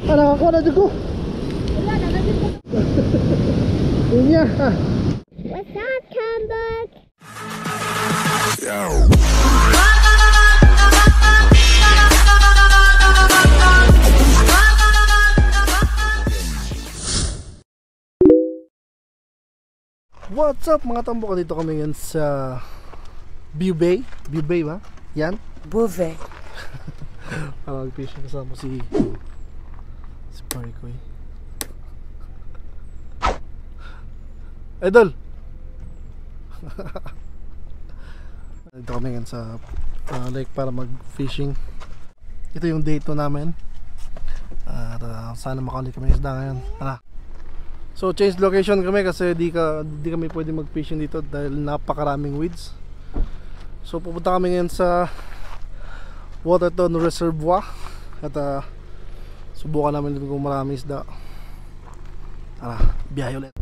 Ah, nakakuha na dyan ko. Wala na, nandun ko. Yun niya. What's up, Kambuk? What's up mga tambok? Dito kami ngayon sa View Bay. View Bay ba? Yan? Bouvet. Mag-fishing kasama si Parikoy. Idol! Dito kami ngayon sa lake para mag-fishing. Ito yung day 2 namin. At sana makaulit kami isda ngayon. Tara! So change location kami kasi di kami pwede mag-fishing dito dahil napakaraming weeds. So pupunta kami ngayon sa Waterton Reservoir at subukan namin dito kung marami isda. Tara, biyahe ulit.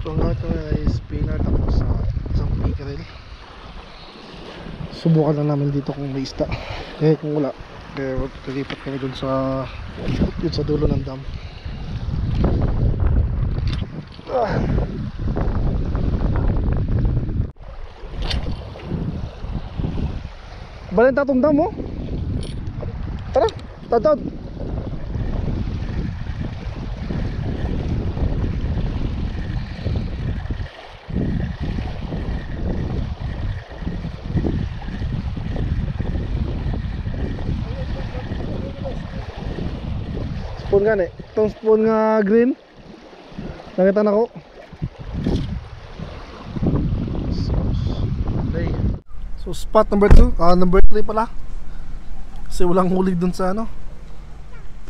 So ang gamit ko ay spinner tapos isang pickerel. Subukan lang namin dito kung may isda. Eh kung wala, kaya lilipat kami dun sa dulo ng dam. Balen tatong dam mo. Tara, tatawad. Spoon gani, itong spoon nga green. Nakita na ko. So spot number 2, number 3 pala. Kasi walang huli dun sa ano.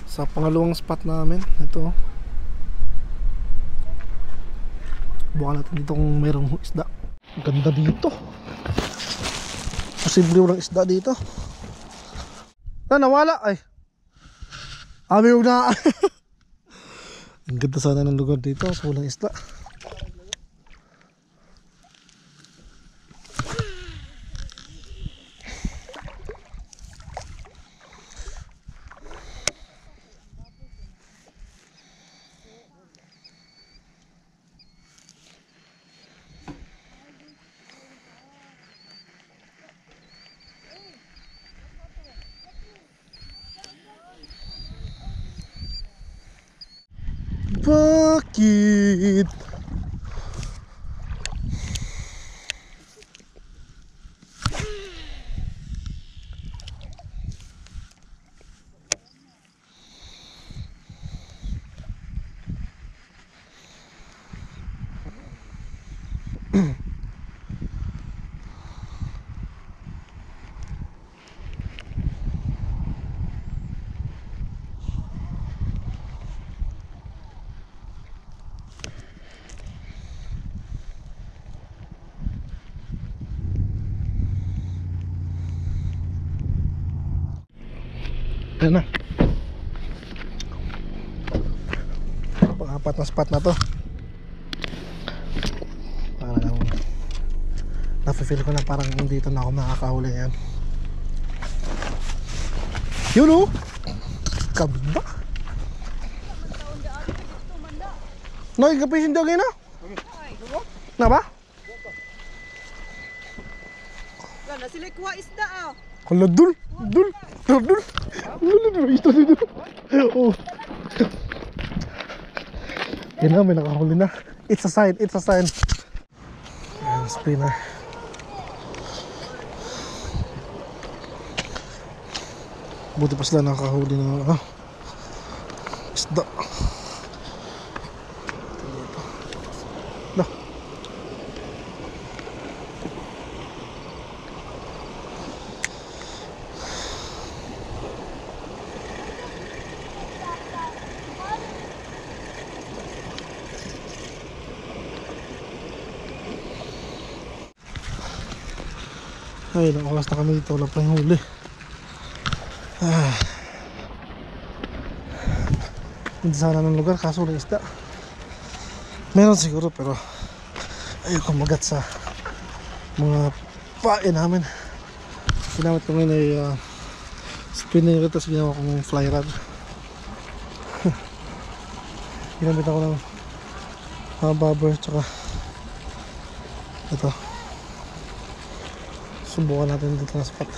Sa pangalawang spot namin. Ito. Bukan natin dito kung mayroong isda. Ganda dito. Posible walang isda dito. Nawala ay. Abi na. Ang ganda sana ng lugar dito sa walang isda. Bakit? Ayan na. Pang-apat na spot na to. Parang nafe-feel ko na parang dito na ako makakahuli yan. Yun o! Kabda! Nagkapisin daw gina? Na ba? Kana sila kuha isda ah. Hala dul! Dul! Dul! Ito dito. Oh. Yan na, may nakahuli na. It's a sign, it's a sign. Ayan, spinner. Buti pa sila nakahuli ng isda. Ay, ilang oras na kami dito, wala pa yung huli. Hindi sana ng lugar, kaso walang isda. Meron siguro pero ayoko magat sa mga pae namin. Ginamit ko ngayon ay spinner, tapos ginawa kong fly rod. Ginamit ako ng bobber tsaka ito. Subukan natin dito na spot.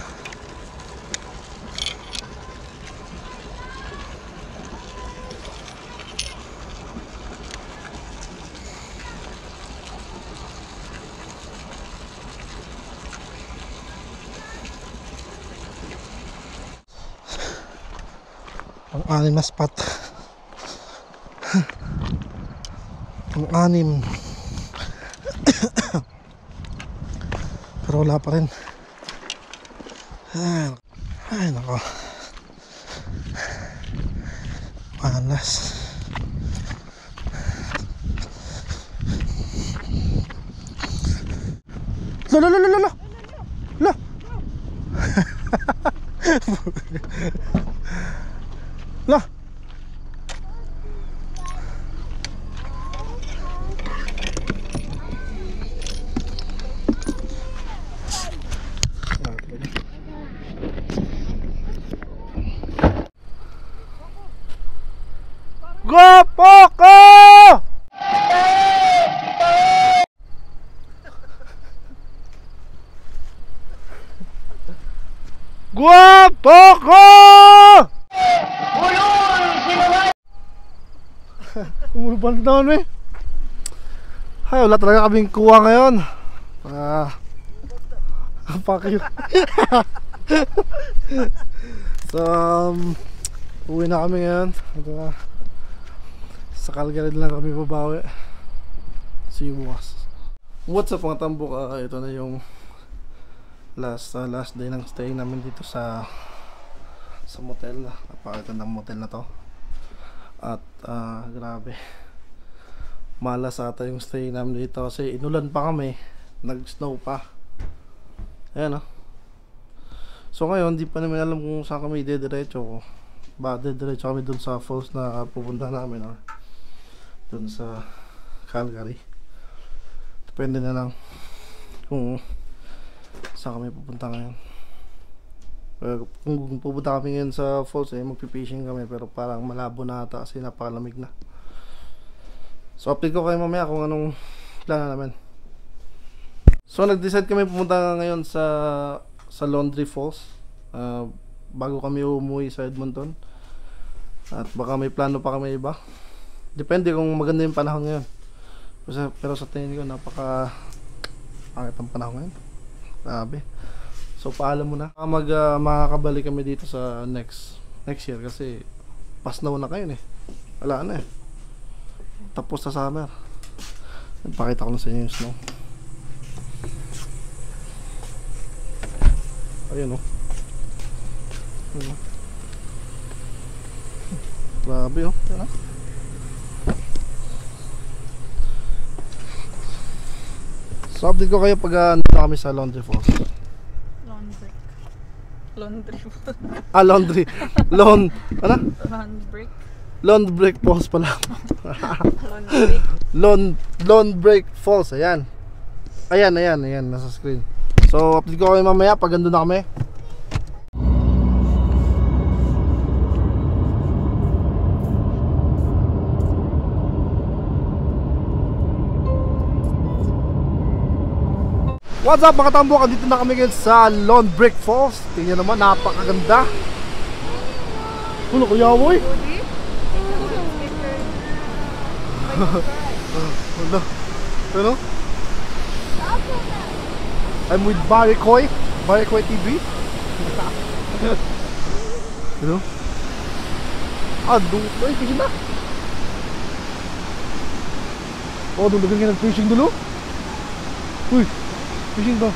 Ang anim na spot. Ang anim. Pero wala pa rin. Ay nako. Panas. La. Lah. Gopoko! Gopoko! Umurban down eh. Ay, wala talaga kaming kuha ngayon. Fuck you. So, uwi na kami ngayon. Sa Calgary lang kami babawi. See you bukas. What's up mga tambok? Ito na yung last day ng stay namin dito sa motel. Napakagandang motel na to. At grabe, malas ata yung stay namin dito kasi inulan pa kami, nag-snow pa. Ayan So ngayon di pa namin alam kung saan kami dediretso. Ba dediretso kami dun sa falls na pupunta namin or dun sa Calgary. Depende na lang kung saan kami pupunta ngayon. Kung pupunta kami ngayon sa falls magpipishing kami, pero parang malabo na ata kasi napakalamig na. So update ko kayo mamaya kung anong plano namin. So nag-decide kami pumunta ngayon sa Laundry Falls bago kami umuwi sa Edmonton. At baka may plano pa kami iba. Depende kung maganda yung panahon ngayon. Pero sa tingin ko napaka pangit ang panahon ngayon. Grabe. So paalam muna. Makakabalik kami dito sa next year kasi pass na kayo wala na tapos sa summer. Pakita ko na sa inyo yung snow. Ayun grabe Yan So update ko kayo pag kami sa Laundry Falls. Laundry. Laundry. Lawn break falls pala. Lawn break falls. Ayan, nasa screen. So update ko kayo mamaya pag andun na kami. What's up mga tambok? Andito na kami ngayon sa Lawn Break Falls. Tingnan naman, napakaganda. Ano kuya boy? Ano? I'm with Barry Coy TV. Ano? Doon. Ay, fishing na. Doon ka nag-fishing dulu. Uy, fishing ba?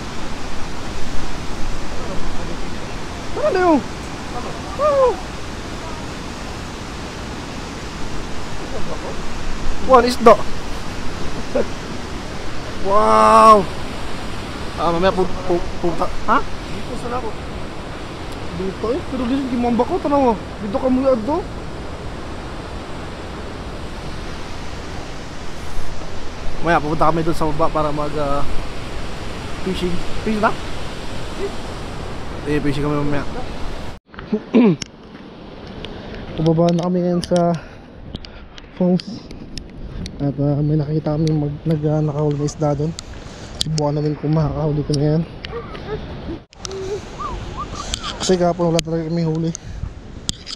Ano na yun? One isda. Wow. Mamaya pupunta. Ha? Dito sa lako. Dito pero dito gimamba ko tanaw. Dito ka muna adto. Maya pupunta kami doon sa baba para mag fishing. Fishing na? Fishing kami mamaya. Pababa na kami ngayon sa falls. At may nakita kami nakahuli na isda doon. Subukan namin kung makakahuli kami ngayon. Kasi kahapon wala talaga kami huli.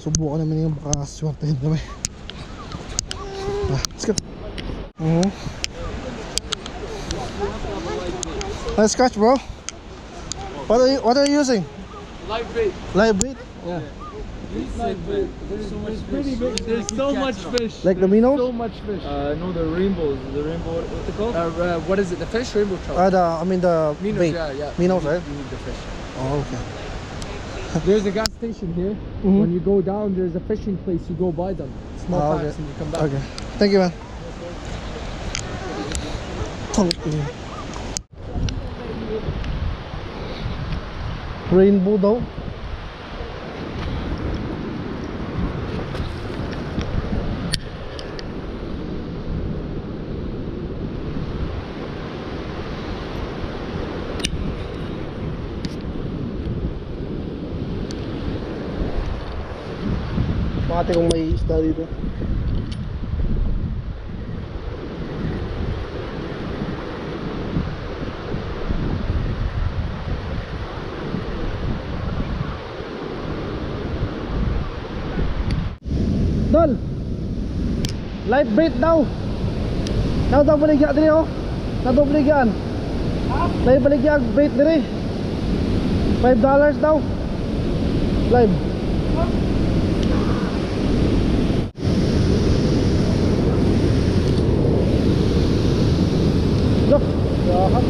Subukan namin yung baka swertehin kami. Let's go. Nice catch, bro. What are you using? Live bait. Live bait? Yeah. Live bait. There's pretty big. There's so much fish. Like the minnows? So much fish. No, the rainbows. The rainbow. What's it called? What is it? The fish? Rainbow trout. I mean the Minnows. bait. Yeah. Minnows, right? You need the fish. Oh, okay. There's a gas station here. When you go down, there's a fishing place. You go buy them. Small packs and you come back. Okay. Thank you, man. Rainbow daw. Makati kung may isda dito. Dol! Live bait daw! Daw baligya diri oh! Daw baligyan! Live baligya bait diri! $5 daw! Live! Look! Yahat!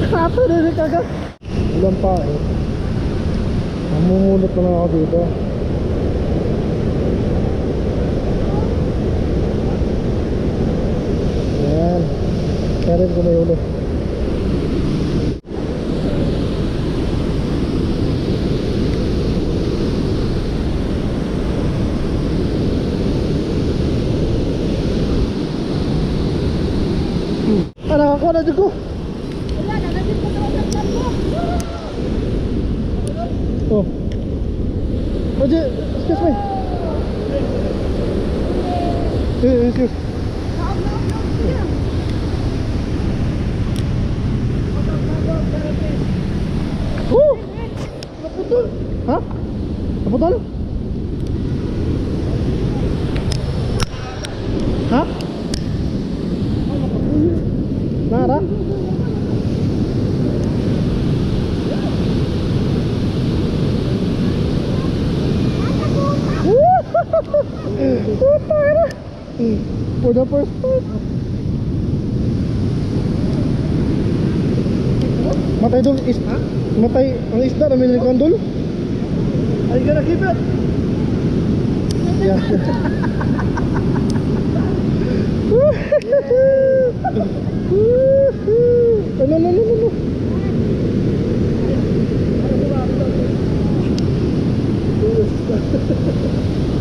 Kato din kagad. Ulan pa eh. Namumulot na lang ako dito. Ayan. Kaya rin ko may ulo. Nakakuha na dyan ko. Oh. Roger, excuse me. Excuse. Oh! Naputol. Ha? Naputol? Ha? Nara? For the first time. Matay dul is matay ang isda na may kondol. Are you gonna keep it? Yeah. No.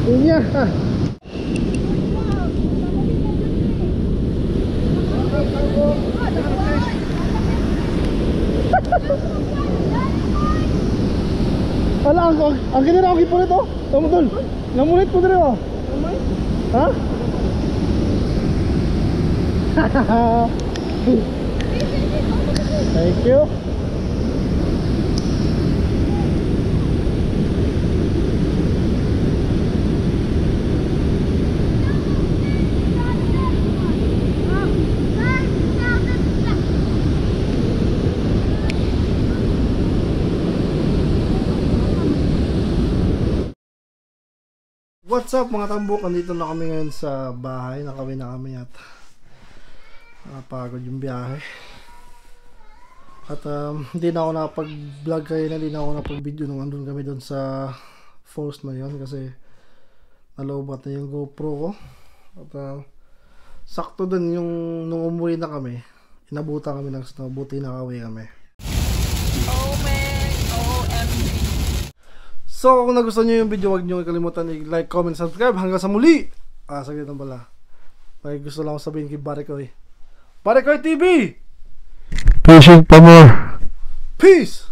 Punya. Ala, ang ganda na ako gipulit oh. Tama tol. Namulit po dito oh. Ha? Thank you. What's up mga tambok? Nandito na kami ngayon sa bahay. Nakawin na kami at Nakapagod yung biyahe. At hindi na ako nakapag-vlog kayo na, hindi na ako nakapag-video nung andun kami doon sa falls na yon kasi nalobat na yung GoPro ko. At sakto dun yung nung umuwi na kami, inabutan kami ng snow, buti nakauwi kami. Oh man, OMG. So kung nagustuhan nyo yung video, huwag nyo kalimutan i-like, comment, subscribe. Hanggang sa muli! Saglit lang pala. May gusto lang ako sabihin kay Barikoy. Barikoy TV! Fishing pa more! Peace!